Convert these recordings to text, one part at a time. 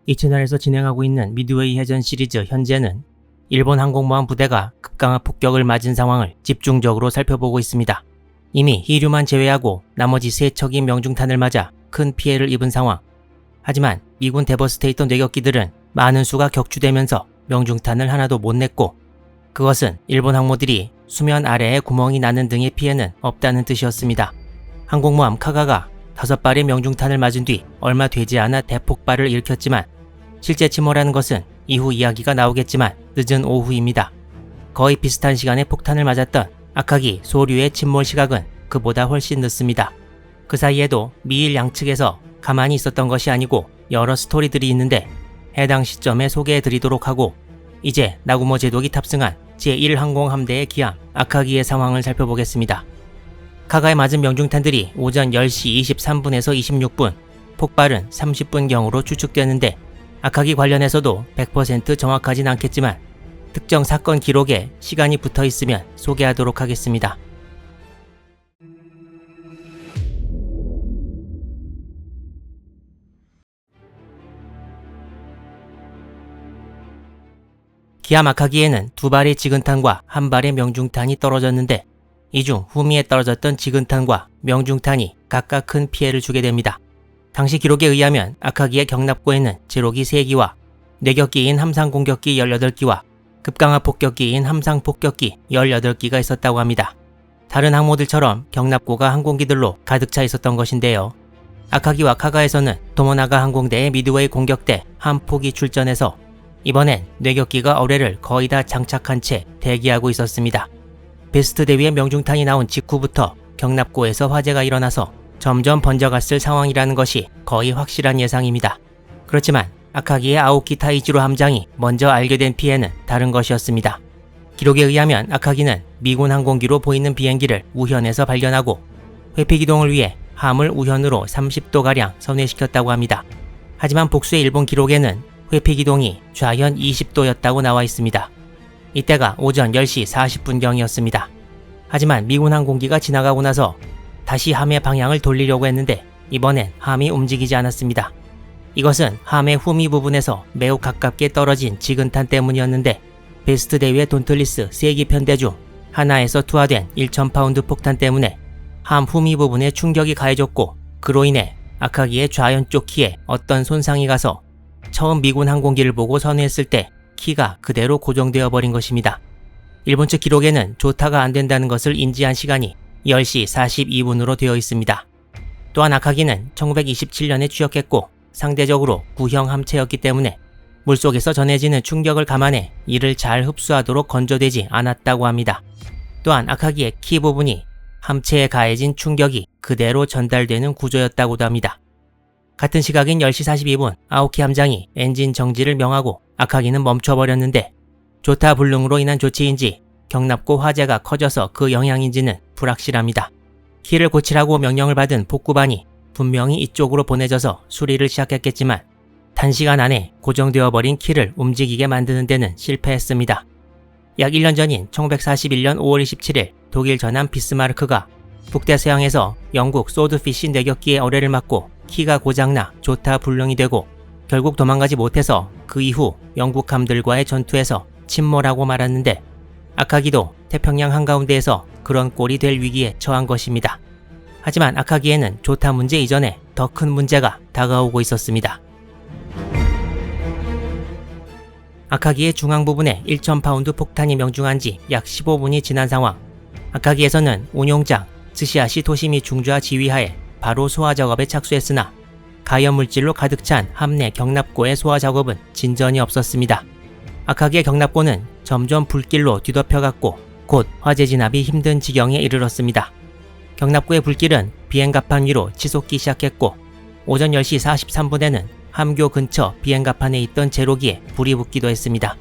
이 채널에서 진행하고 있는 미드웨이 해전 시리즈 현재는 일본 항공모함 부대가 급강한 폭격을 맞은 상황을 집중적으로 살펴보고 있습니다. 이미 히류만 제외하고 나머지 세 척이 명중탄을 맞아 큰 피해를 입은 상황. 하지만 미군 데버스테이터 뇌격기들은 많은 수가 격추되면서 명중탄을 하나도 못 냈고, 그것은 일본 항모들이 수면 아래에 구멍이 나는 등의 피해는 없다는 뜻이었습니다. 항공모함 카가가 5발의 명중탄을 맞은 뒤 얼마 되지 않아 대폭발을 일으켰지만, 실제 침몰하는 것은 이후 이야기가 나오겠지만 늦은 오후입니다. 거의 비슷한 시간에 폭탄을 맞았던 아카기 소류의 침몰 시각은 그보다 훨씬 늦습니다. 그 사이에도 미일 양측에서 가만히 있었던 것이 아니고 여러 스토리들이 있는데, 해당 시점에 소개해드리도록 하고, 이제 나구모 제독이 탑승한 제1항공 함대의 기함 아카기의 상황을 살펴보겠습니다. 카가에 맞은 명중탄들이 오전 10시 23분에서 26분, 폭발은 30분경으로 추측되는데, 아카기 관련해서도 100% 정확하진 않겠지만 특정 사건 기록에 시간이 붙어 있으면 소개하도록 하겠습니다. 기함 아카기에는 2발의 지근탄과 1발의 명중탄이 떨어졌는데, 이 중 후미에 떨어졌던 지근탄과 명중탄이 각각 큰 피해를 주게 됩니다. 당시 기록에 의하면 아카기의 경납고에는 제로기 3기와 뇌격기인 함상공격기 18기와 급강하 폭격기인 함상폭격기 18기가 있었다고 합니다. 다른 항모들처럼 경납고가 항공기들로 가득 차 있었던 것인데요. 아카기와 카가에서는 도모나가 항공대의 미드웨이 공격대 한 폭이 출전해서 이번엔 뇌격기가 어뢰를 거의 다 장착한 채 대기하고 있었습니다. 베스트 대위의 명중탄이 나온 직후부터 경납고에서 화재가 일어나서 점점 번져갔을 상황이라는 것이 거의 확실한 예상입니다. 그렇지만 아카기의 아오키 타이지로 함장이 먼저 알게 된 피해는 다른 것이었습니다. 기록에 의하면 아카기는 미군 항공기로 보이는 비행기를 우현에서 발견하고 회피 기동을 위해 함을 우현으로 30도가량 선회시켰다고 합니다. 하지만 복수의 일본 기록에는 회피 기동이 좌현 20도였다고 나와 있습니다. 이때가 오전 10시 40분경이었습니다. 하지만 미군 항공기가 지나가고 나서 다시 함의 방향을 돌리려고 했는데 이번엔 함이 움직이지 않았습니다. 이것은 함의 후미 부분에서 매우 가깝게 떨어진 지근탄 때문이었는데, 베스트 대위의 돈틀리스 3기 편대 중 하나에서 투하된 1000파운드 폭탄 때문에 함 후미 부분에 충격이 가해졌고, 그로 인해 아카기의 좌현 쪽 키에 어떤 손상이 가서 처음 미군 항공기를 보고 선회했을 때 키가 그대로 고정되어 버린 것입니다. 일본 측 기록에는 조타가 안 된다는 것을 인지한 시간이 10시 42분으로 되어 있습니다. 또한 아카기는 1927년에 취역했고 상대적으로 구형 함체였기 때문에 물속에서 전해지는 충격을 감안해 이를 잘 흡수하도록 건조되지 않았다고 합니다. 또한 아카기의 키 부분이 함체에 가해진 충격이 그대로 전달되는 구조였다고도 합니다. 같은 시각인 10시 42분 아오키 함장이 엔진 정지를 명하고 아카기는 멈춰버렸는데, 조타 불능으로 인한 조치인지 경납고 화재가 커져서 그 영향인지는 불확실합니다. 키를 고치라고 명령을 받은 복구반이 분명히 이쪽으로 보내져서 수리를 시작했겠지만 단시간 안에 고정되어 버린 키를 움직이게 만드는 데는 실패했습니다. 약 1년 전인 1941년 5월 27일 독일 전함 비스마르크가 북대서양에서 영국 소드피시 뇌격기의 어뢰를 맞고 키가 고장나 조타 불능이 되고 결국 도망가지 못해서 그 이후 영국 함들과의 전투에서 침몰하고 말았는데, 아카기도 태평양 한가운데에서 그런 꼴이 될 위기에 처한 것입니다. 하지만 아카기에는 조타 문제 이전에 더 큰 문제가 다가오고 있었습니다. 아카기의 중앙 부분에 1000파운드 폭탄이 명중한 지 약 15분이 지난 상황. 아카기에서는 운용장 스시아시 토시미 중좌 지휘하에 바로 소화 작업에 착수했으나 가연 물질로 가득 찬 함내 경납고의 소화 작업은 진전이 없었습니다. 아카기의 경납고는 점점 불길로 뒤덮여갔고 곧 화재 진압이 힘든 지경에 이르렀습니다. 경납고의 불길은 비행갑판 위로 치솟기 시작했고, 오전 10시 43분에는 함교 근처 비행갑판에 있던 제로기에 불이 붙기도 했습니다.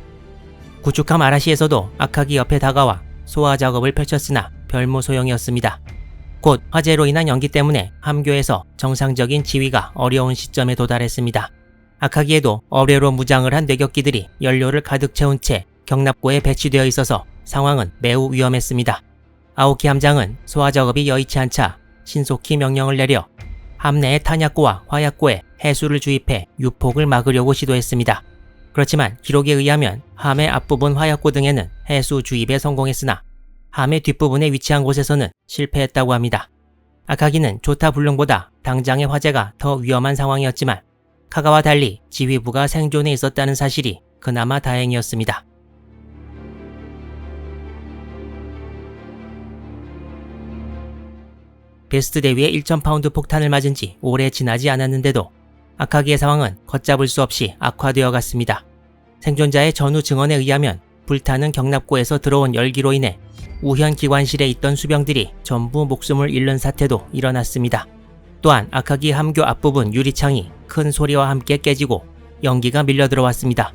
구축함 아라시에서도 아카기 옆에 다가와 소화 작업을 펼쳤으나 별무 소용이었습니다. 곧 화재로 인한 연기 때문에 함교에서 정상적인 지휘가 어려운 시점에 도달했습니다. 아카기에도 어뢰로 무장을 한 뇌격기들이 연료를 가득 채운 채 경납고에 배치되어 있어서 상황은 매우 위험했습니다. 아오키 함장은 소화 작업이 여의치 않자 신속히 명령을 내려 함 내의 탄약고와 화약고에 해수를 주입해 유폭을 막으려고 시도했습니다. 그렇지만 기록에 의하면 함의 앞부분 화약고 등에는 해수 주입에 성공했으나 함의 뒷부분에 위치한 곳에서는 실패했다고 합니다. 아카기는 조타 불능보다 당장의 화재가 더 위험한 상황이었지만 카가와 달리 지휘부가 생존해 있었다는 사실이 그나마 다행이었습니다. 베스트 대위의 1,000파운드 폭탄을 맞은 지 오래 지나지 않았는데도 아카기의 상황은 걷잡을 수 없이 악화되어 갔습니다. 생존자의 전후 증언에 의하면 불타는 경납고에서 들어온 열기로 인해 우현 기관실에 있던 수병들이 전부 목숨을 잃는 사태도 일어났습니다. 또한 아카기 함교 앞부분 유리창이 큰 소리와 함께 깨지고 연기가 밀려 들어왔습니다.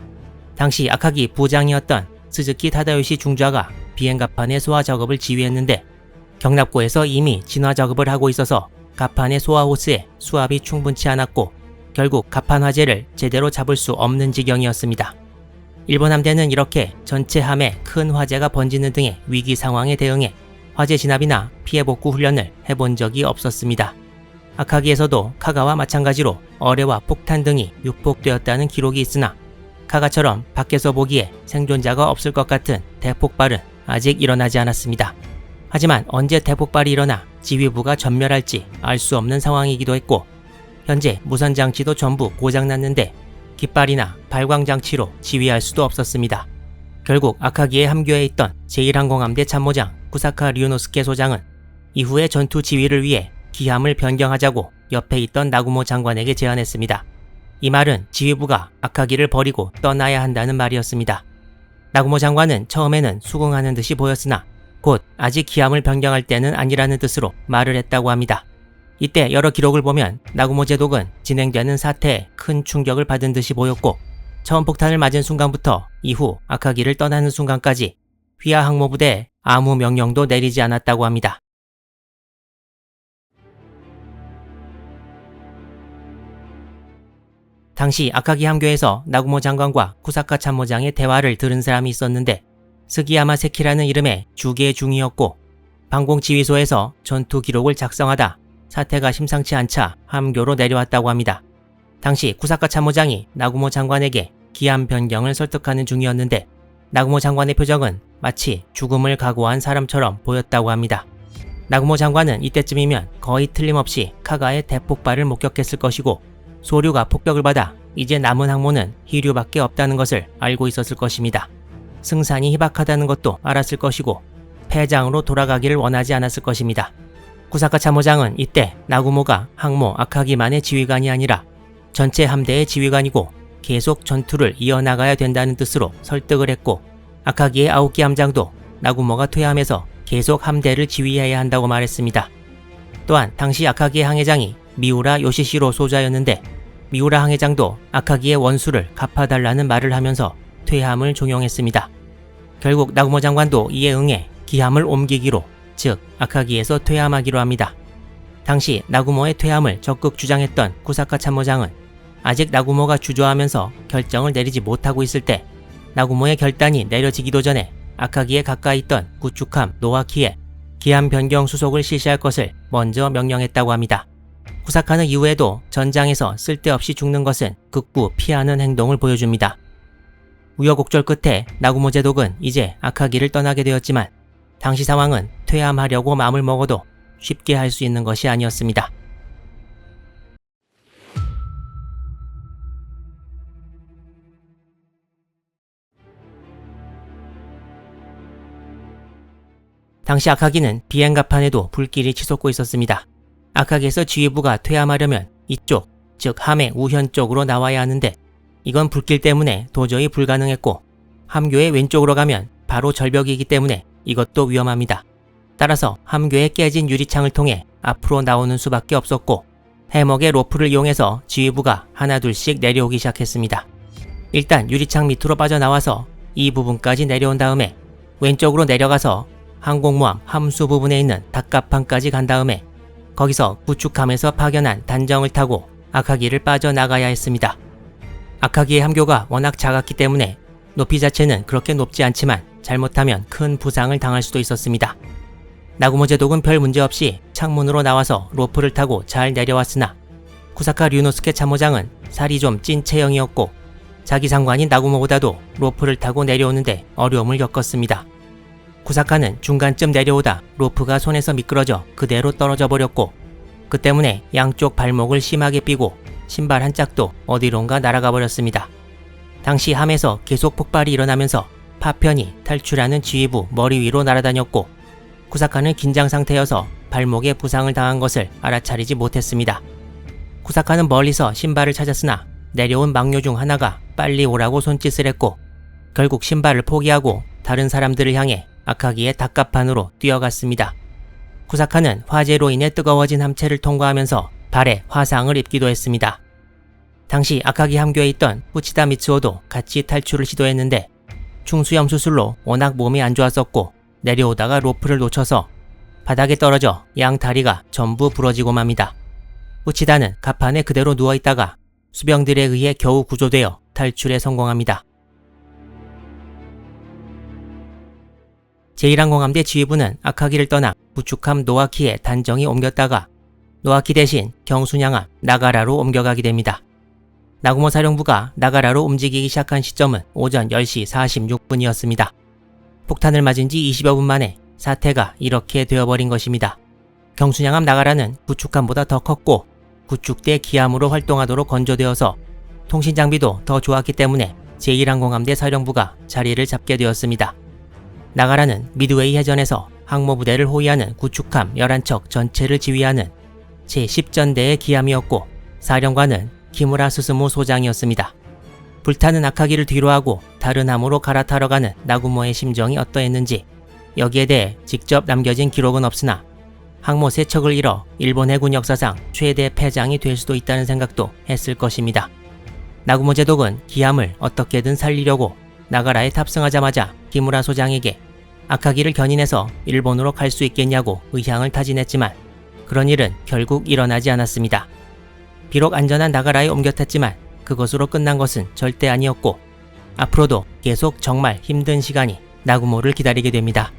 당시 아카기 부장이었던 스즈키 타다요시 중좌가 비행갑판의 소화 작업을 지휘했는데 경납고에서 이미 진화 작업을 하고 있어서 갑판의 소화 호스에 수압이 충분치 않았고 결국 갑판 화재를 제대로 잡을 수 없는 지경이었습니다. 일본 함대는 이렇게 전체 함에 큰 화재가 번지는 등의 위기 상황에 대응해 화재 진압이나 피해 복구 훈련을 해본 적이 없었습니다. 아카기에서도 카가와 마찬가지로 어뢰와 폭탄 등이 유폭되었다는 기록이 있으나 카가처럼 밖에서 보기에 생존자가 없을 것 같은 대폭발은 아직 일어나지 않았습니다. 하지만 언제 대폭발이 일어나 지휘부가 전멸할지 알 수 없는 상황이기도 했고 현재 무선장치도 전부 고장났는데 깃발이나 발광장치로 지휘할 수도 없었습니다. 결국 아카기의 함교에 있던 제1항공함대 참모장 쿠사카 류노스케 소장은 이후의 전투 지휘를 위해 기함을 변경하자고 옆에 있던 나구모 장관에게 제안했습니다. 이 말은 지휘부가 아카기를 버리고 떠나야 한다는 말이었습니다. 나구모 장관은 처음에는 수긍하는 듯이 보였으나 곧 아직 기함을 변경할 때는 아니라는 뜻으로 말을 했다고 합니다. 이때 여러 기록을 보면 나구모 제독은 진행되는 사태에 큰 충격을 받은 듯이 보였고 처음 폭탄을 맞은 순간부터 이후 아카기를 떠나는 순간까지 휘하 항모부대에 아무 명령도 내리지 않았다고 합니다. 당시 아카기 함교에서 나구모 장관과 쿠사카 참모장의 대화를 들은 사람이 있었는데 스기야마 세키라는 이름의 주계 중이었고 방공지휘소에서 전투 기록을 작성하다 사태가 심상치 않자 함교로 내려왔다고 합니다. 당시 쿠사카 참모장이 나구모 장관에게 기함 변경을 설득하는 중이었는데 나구모 장관의 표정은 마치 죽음을 각오한 사람처럼 보였다고 합니다. 나구모 장관은 이때쯤이면 거의 틀림없이 카가의 대폭발을 목격했을 것이고 소류가 폭격을 받아 이제 남은 항모는 히류밖에 없다는 것을 알고 있었을 것입니다. 승산이 희박하다는 것도 알았을 것이고 패장으로 돌아가기를 원하지 않았을 것입니다. 쿠사카 참모장은 이때 나구모가 항모 아카기만의 지휘관이 아니라 전체 함대의 지휘관이고 계속 전투를 이어나가야 된다는 뜻으로 설득을 했고 아카기의 아오키 함장도 나구모가 퇴함해서 계속 함대를 지휘해야 한다고 말했습니다. 또한 당시 아카기의 항해장이 미우라 요시시로 소자였는데 미우라 항해장도 아카기의 원수를 갚아달라는 말을 하면서 퇴함을 종용했습니다. 결국 나구모 장관도 이에 응해 기함을 옮기기로 즉 아카기에서 퇴함하기로 합니다. 당시 나구모의 퇴함을 적극 주장했던 쿠사카 참모장은 아직 나구모가 주저하면서 결정을 내리지 못하고 있을 때 나구모의 결단이 내려지기도 전에 아카기에 가까이 있던 구축함 노아키에 기함 변경 수속을 실시할 것을 먼저 명령했다고 합니다. 쿠사카는 이후에도 전장에서 쓸데없이 죽는 것은 극구 피하는 행동을 보여줍니다. 우여곡절 끝에 나구모 제독은 이제 아카기를 떠나게 되었지만 당시 상황은 퇴함하려고 마음을 먹어도 쉽게 할 수 있는 것이 아니었습니다. 당시 아카기는 비행갑판에도 불길이 치솟고 있었습니다. 아카기에서 지휘부가 퇴함하려면 이쪽, 즉 함의 우현 쪽으로 나와야 하는데 이건 불길 때문에 도저히 불가능했고 함교의 왼쪽으로 가면 바로 절벽이기 때문에 이것도 위험합니다. 따라서 함교에 깨진 유리창을 통해 앞으로 나오는 수밖에 없었고 해먹의 로프를 이용해서 지휘부가 하나둘씩 내려오기 시작했습니다. 일단 유리창 밑으로 빠져나와서 이 부분까지 내려온 다음에 왼쪽으로 내려가서 항공모함 함수 부분에 있는 닭갑판까지 간 다음에 거기서 구축함에서 파견한 단정을 타고 아카기를 빠져나가야 했습니다. 아카기의 함교가 워낙 작았기 때문에 높이 자체는 그렇게 높지 않지만 잘못하면 큰 부상을 당할 수도 있었습니다. 나구모 제독은 별 문제 없이 창문으로 나와서 로프를 타고 잘 내려왔으나 쿠사카 류노스케 참모장은 살이 좀 찐 체형이었고 자기 상관인 나구모보다도 로프를 타고 내려오는데 어려움을 겪었습니다. 쿠사카는 중간쯤 내려오다 로프가 손에서 미끄러져 그대로 떨어져 버렸고 그 때문에 양쪽 발목을 심하게 삐고 신발 한 짝도 어디론가 날아가 버렸습니다. 당시 함에서 계속 폭발이 일어나면서 파편이 탈출하는 지휘부 머리 위로 날아다녔고 쿠사카는 긴장 상태여서 발목에 부상을 당한 것을 알아차리지 못했습니다. 쿠사카는 멀리서 신발을 찾았으나 내려온 막료 중 하나가 빨리 오라고 손짓을 했고 결국 신발을 포기하고 다른 사람들을 향해 아카기의 닭갑판으로 뛰어갔습니다. 쿠사카는 화재로 인해 뜨거워진 함체를 통과하면서 발에 화상을 입기도 했습니다. 당시 아카기 함교에 있던 후치다 미츠오도 같이 탈출을 시도했는데 충수염 수술로 워낙 몸이 안 좋았었고 내려오다가 로프를 놓쳐서 바닥에 떨어져 양 다리가 전부 부러지고 맙니다. 후치다는 갑판에 그대로 누워있다가 수병들에 의해 겨우 구조되어 탈출에 성공합니다. 제1항공함대 지휘부는 아카기를 떠나 구축함 노아키에 단정히 옮겼다가 노아키 대신 경순양함 나가라로 옮겨가게 됩니다. 나구모 사령부가 나가라로 움직이기 시작한 시점은 오전 10시 46분이었습니다. 폭탄을 맞은 지 20여 분 만에 사태가 이렇게 되어버린 것입니다. 경순양함 나가라는 구축함보다 더 컸고 구축대 기함으로 활동하도록 건조되어서 통신 장비도 더 좋았기 때문에 제1항공함대 사령부가 자리를 잡게 되었습니다. 나가라는 미드웨이 해전에서 항모부대를 호위하는 구축함 11척 전체를 지휘하는 제10전대의 기함이었고 사령관은 키무라 스스무 소장이었습니다. 불타는 아카기를 뒤로하고 다른 함으로 갈아타러 가는 나구모의 심정이 어떠했는지 여기에 대해 직접 남겨진 기록은 없으나 항모 3척을 잃어 일본 해군 역사상 최대 패장이 될 수도 있다는 생각도 했을 것입니다. 나구모 제독은 기함을 어떻게든 살리려고 나가라에 탑승하자마자 키무라 소장에게 아카기를 견인해서 일본으로 갈 수 있겠냐고 의향을 타진했지만 그런 일은 결국 일어나지 않았습니다. 비록 안전한 나가라에 옮겼했지만 그것으로 끝난 것은 절대 아니었고 앞으로도 계속 정말 힘든 시간이 나구모를 기다리게 됩니다.